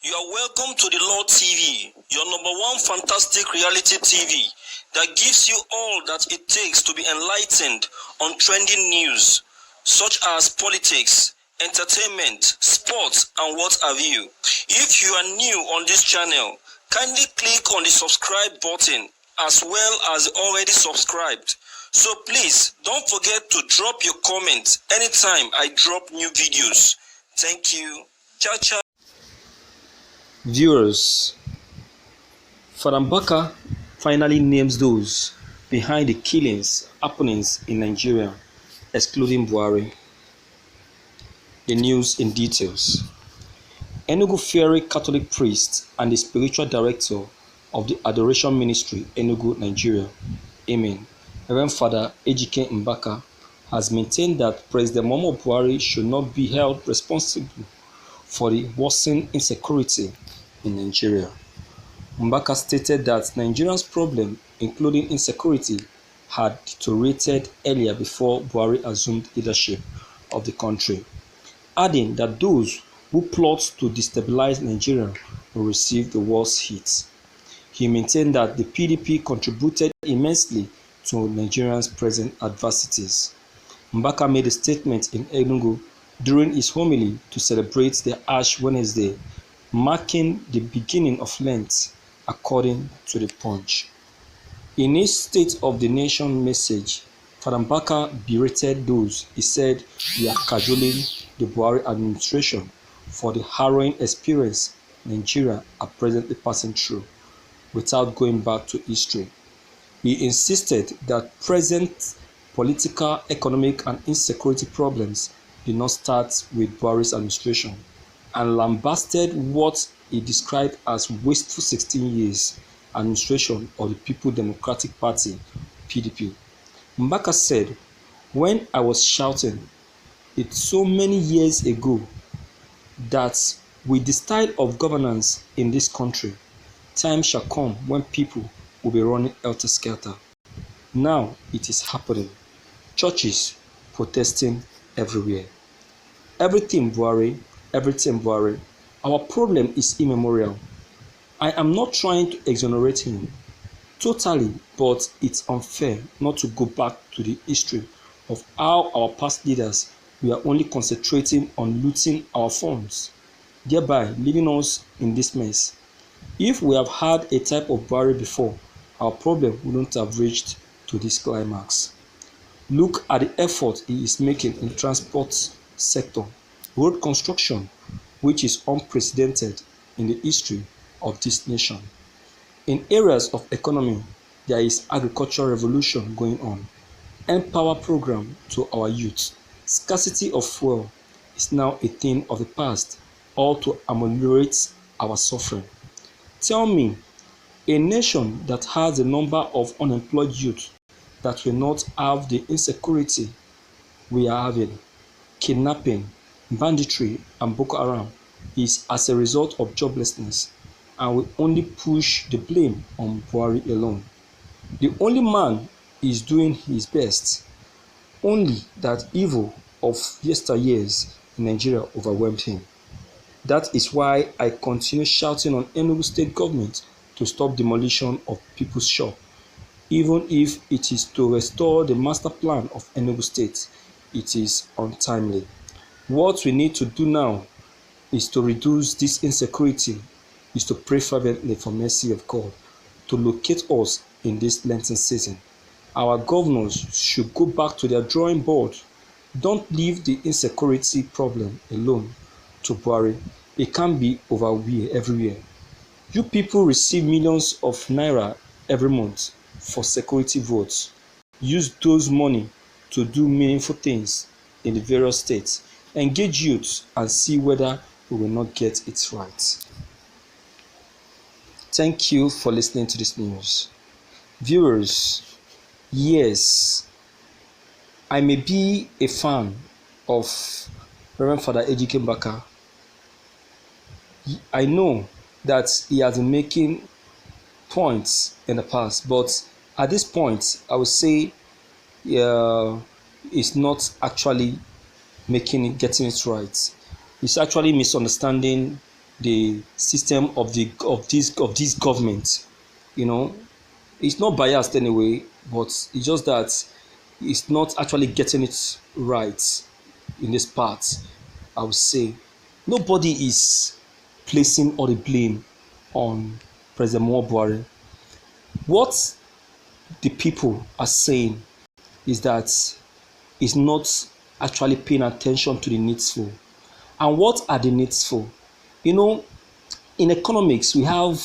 You are welcome to the Lord TV, your number one fantastic reality TV that gives you all that it takes to be enlightened on trending news such as politics, entertainment, sports, and what have you. If you are new on this channel, kindly click on the subscribe button as well as already subscribed. So please don't forget to drop your comments anytime I drop new videos. Thank you. Ciao, ciao. Viewers, Father Mbaka finally names those behind the happenings in Nigeria, excluding Buhari. The news in details. Enugu Fiery Catholic priest and the spiritual director of the Adoration Ministry, Enugu, Nigeria, Amen, Reverend Father Ejike Mbaka, has maintained that President Muhammadu Buhari should not be held responsible for the worsening insecurity in Nigeria. Mbaka stated that Nigeria's problem, including insecurity, had deteriorated earlier before Buhari assumed leadership of the country, adding that those who plot to destabilize Nigeria will receive the worst hit. He maintained that the PDP contributed immensely to Nigeria's present adversities. Mbaka made a statement in Enugu during his homily to celebrate the Ash Wednesday, marking the beginning of Lent, according to the Punch. In his State of the Nation message, Father Mbaka berated those he said were cajoling the Buhari administration for the harrowing experience Nigeria are presently passing through, without going back to history. He insisted that present political, economic, and insecurity problems did not start with Buhari's administration, and lambasted what he described as wasteful 16 years administration of the People's Democratic Party, PDP. Mbaka said, "When I was shouting it so many years ago that with the style of governance in this country, time shall come when people will be running helter-skelter. Now it is happening. Churches protesting everywhere. Everything Buhari. Our problem is immemorial. I am not trying to exonerate him totally, but it's unfair not to go back to the history of how our past leaders were only concentrating on looting our funds, thereby leaving us in this mess. If we have had a type of Buhari before, our problem wouldn't have reached to this climax. Look at the effort he is making in transport sector, road construction, which is unprecedented in the history of this nation. In areas of economy, there is agricultural revolution going on, empower program to our youth. Scarcity of fuel is now a thing of the past, all to ameliorate our suffering. Tell me, a nation that has a number of unemployed youth that will not have the insecurity we are having, kidnapping, banditry, and Boko Haram, is as a result of joblessness, and will only push the blame on Buhari alone. The only man is doing his best, only that evil of yesteryears in Nigeria overwhelmed him. That is why I continue shouting on Enugu state government to stop demolition of people's shop, even if it is to restore the master plan of Enugu state. It is untimely. What we need to do now is to reduce this insecurity, is to pray fervently for mercy of God to locate us in this Lenten season. Our governors should go back to their drawing board. Don't leave the insecurity problem alone to Buhari. It can't be everywhere. You people receive millions of naira every month for security votes. Use those money to do meaningful things in the various states. Engage youth and see whether we will not get it right." Thank you for listening to this news. Viewers, yes, I may be a fan of Reverend Father Ejike Mbaka. I know that he has been making points in the past, but at this point, I would say he's not actually getting it right. He's actually misunderstanding the system of this government. You know, it's not biased anyway, but it's just that it's not actually getting it right in this part. I would say nobody is placing all the blame on President Muhammadu Buhari. What the people are saying is that he's not actually paying attention to the needful. And what are the needful? You know, in economics, we have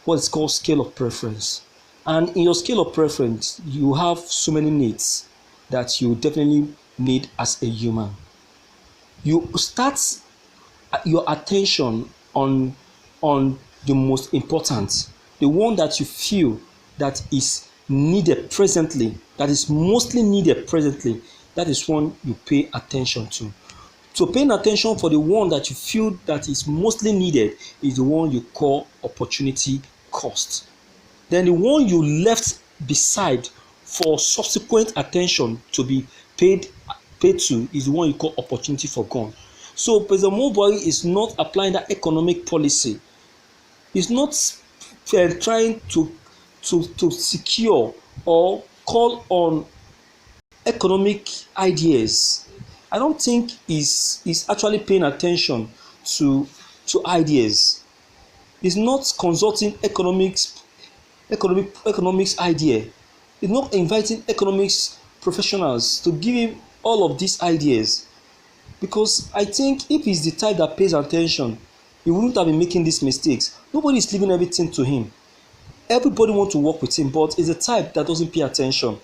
what is called scale of preference. And in your scale of preference, you have so many needs that you definitely need as a human. You start your attention on the most important, the one that you feel that is needed presently, that is mostly needed presently. That is one you pay attention to. So paying attention for the one that you feel that is mostly needed is the one you call opportunity cost. Then the one you left beside for subsequent attention to be paid to is the one you call opportunity forgone. So President Muhammadu Buhari is not applying that economic policy. He's not trying to secure or call on economic ideas. I don't think he's actually paying attention to ideas. He's not consulting economics idea. He's not inviting economics professionals to give him all of these ideas. Because I think if he's the type that pays attention, he wouldn't have been making these mistakes. Nobody is leaving everything to him. Everybody wants to work with him, but he's a type that doesn't pay attention.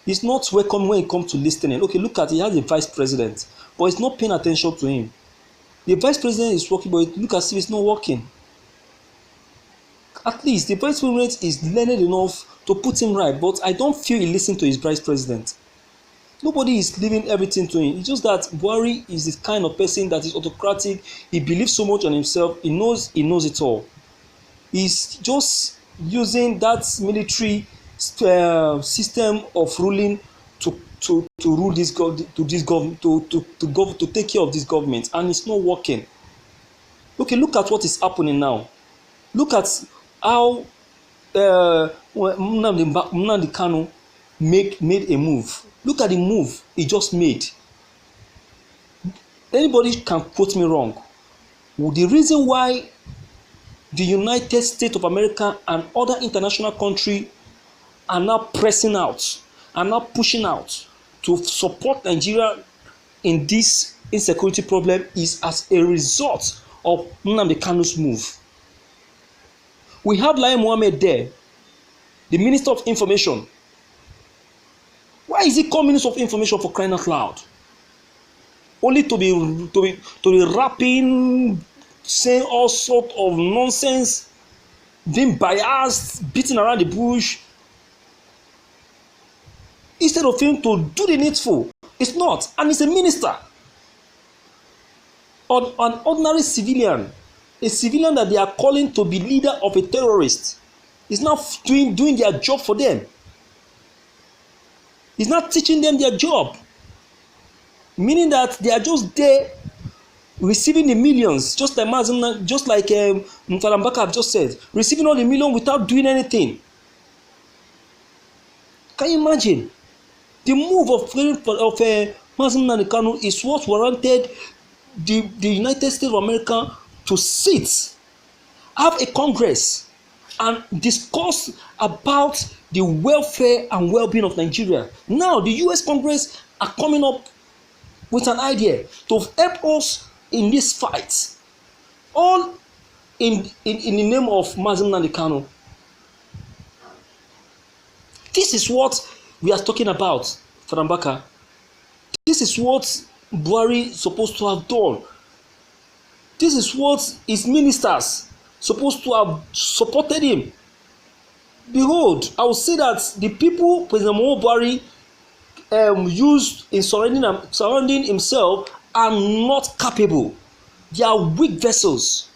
He's not welcome when it comes to listening. Okay, look at it. He has a vice president, but he's not paying attention to him. The vice president is working, but look as if it's not working. At least the vice president is learned enough to put him right, but I don't feel he listens to his vice president. Nobody is leaving everything to him. It's just that Buhari is the kind of person that is autocratic. He believes so much on himself. He knows it all. He's just using that military system of ruling to rule this government, to take care of this government, and it's not working. Okay, look at what is happening now. Look at how Nnamdi Kanu made a move. Look at the move he just made. Anybody can quote me wrong. The reason why the United States of America and other international countries are now pressing out, are now pushing out to support Nigeria in this insecurity problem is as a result of Nnamdi Kanu's move. We have Lai Mohammed there, the Minister of Information. Why is he called Minister of Information, for crying out loud? Only to be rapping, saying all sort of nonsense, being biased, beating around the bush. Instead of him to do the needful, it's not, and he's a minister. An ordinary civilian, a civilian that they are calling to be leader of a terrorist, is not doing their job for them. He's not teaching them their job, meaning that they are just there receiving the millions, just like Mbaka have just said, receiving all the millions without doing anything. Can you imagine? The move of Nnamdi Kanu is what warranted the United States of America to sit, have a congress, and discuss about the welfare and well-being of Nigeria. Now, the US Congress are coming up with an idea to help us in this fight, all in the name of Nnamdi Kanu. This is what we are talking about, Mbaka. This is what Buhari is supposed to have done. This is what his ministers supposed to have supported him. Behold, I will say that the people President Muhammadu Buhari used in surrounding himself are not capable. They are weak vessels.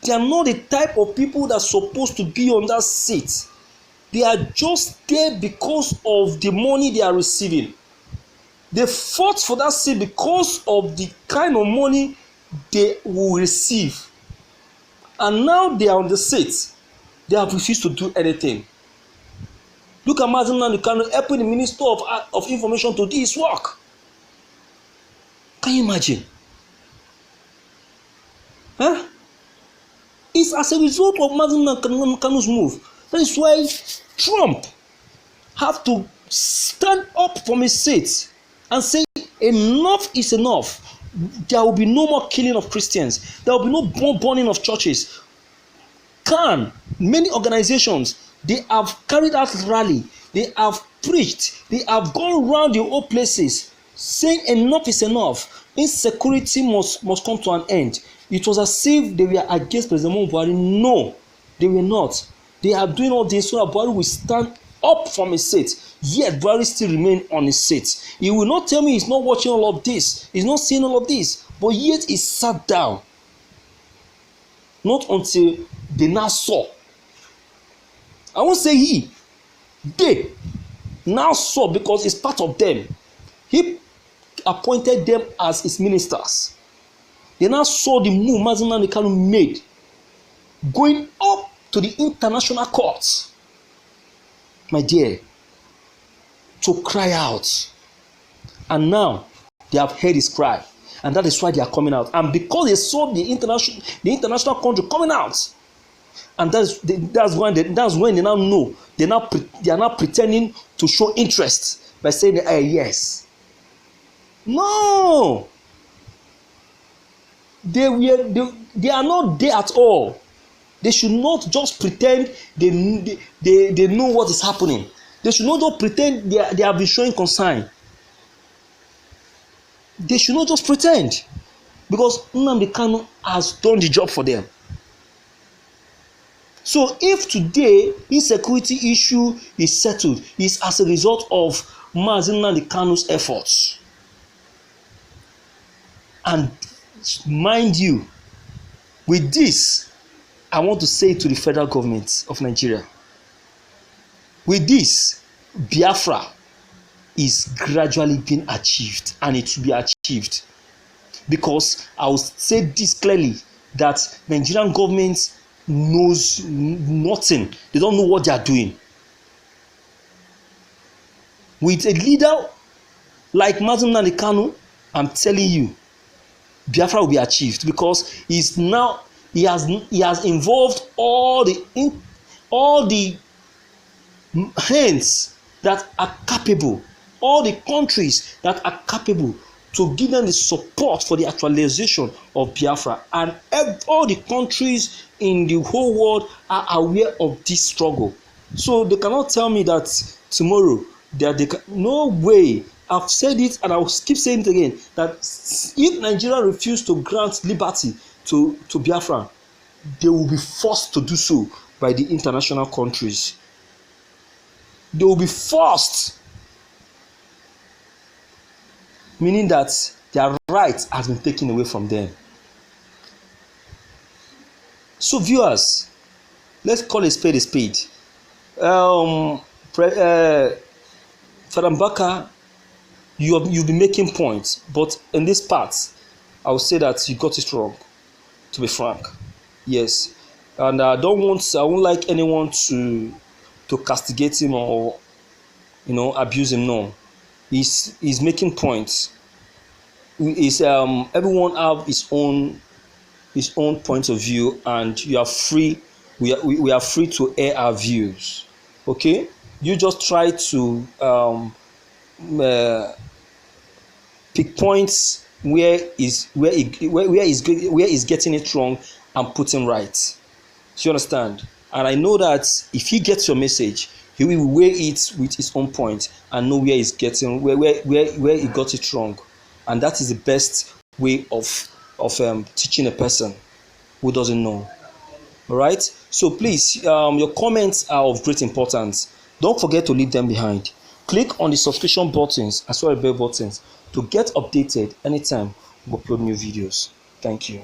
They are not the type of people that are supposed to be on that seat. They are just there because of the money they are receiving. They fought for that seat because of the kind of money they will receive. And now they are on the seat. They have refused to do anything. Look at Mazi Nnamdi Kanu helping the Minister of Information to do his work. Can you imagine? Huh? It's as a result of Mazi Nnamdi Kanu's move. That is why Trump have to stand up from his seat and say enough is enough. There will be no more killing of Christians. There will be no more burning of churches. Many organizations, they have carried out rally, they have preached, they have gone around the whole places saying enough is enough. Insecurity must come to an end. It was as if they were against President Buhari. No, they were not. They are doing all this so that Buhari will stand up from his seat. Yet Buhari still remain on his seat. He will not tell me he's not watching all of this, he's not seeing all of this, but yet he sat down. Not until they now saw. I won't say he. They now saw, because it's part of them. He appointed them as his ministers. They now saw the move Mazi Nnamdi Kanu made, going up to the international courts, my dear, to cry out. And now they have heard his cry, and that is why they are coming out. And because they saw the international country coming out, and that's when they now know they are now pretending to show interest by saying yes. No, they are not there at all. They should not just pretend they know what is happening. They should not just pretend they have been showing concern. They should not just pretend, because Nnamdi Kanu has done the job for them. So if today insecurity issue is settled, it's as a result of Mazi Nnamdi Kanu's efforts. And mind you, with this, I want to say to the federal government of Nigeria, with this, Biafra is gradually being achieved, and it will be achieved. Because I will say this clearly, that Nigerian government knows nothing. They don't know what they are doing. With a leader like Mazi Nnamdi Kanu, I'm telling you, Biafra will be achieved, because he has involved all the hands that are capable, all the countries that are capable, to give them the support for the actualization of Biafra. And all the countries in the whole world are aware of this struggle. So they cannot tell me that tomorrow no way. I've said it, and I will keep saying it again, that if Nigeria refuses to grant liberty to Biafra, they will be forced to do so by the international countries. They will be forced, meaning that their right has been taken away from them. So viewers, let's call a spade a spade. Father Mbaka, you've been making points, but in this part, I would say that you got it wrong, to be frank. Yes, and I won't like anyone to castigate him or abuse him. No, he's making points. Everyone have his own point of view, and you are free. We are free to air our views. Okay, you just try to pick points where he's getting it wrong and put him right. Do you understand? And I know that if he gets your message, he will weigh it with his own point and know where he's getting where he got it wrong. And that is the best way of teaching a person who doesn't know. All right. So please, your comments are of great importance. Don't forget to leave them behind. Click on the subscription buttons as well as bell buttons to get updated anytime we upload new videos. Thank you.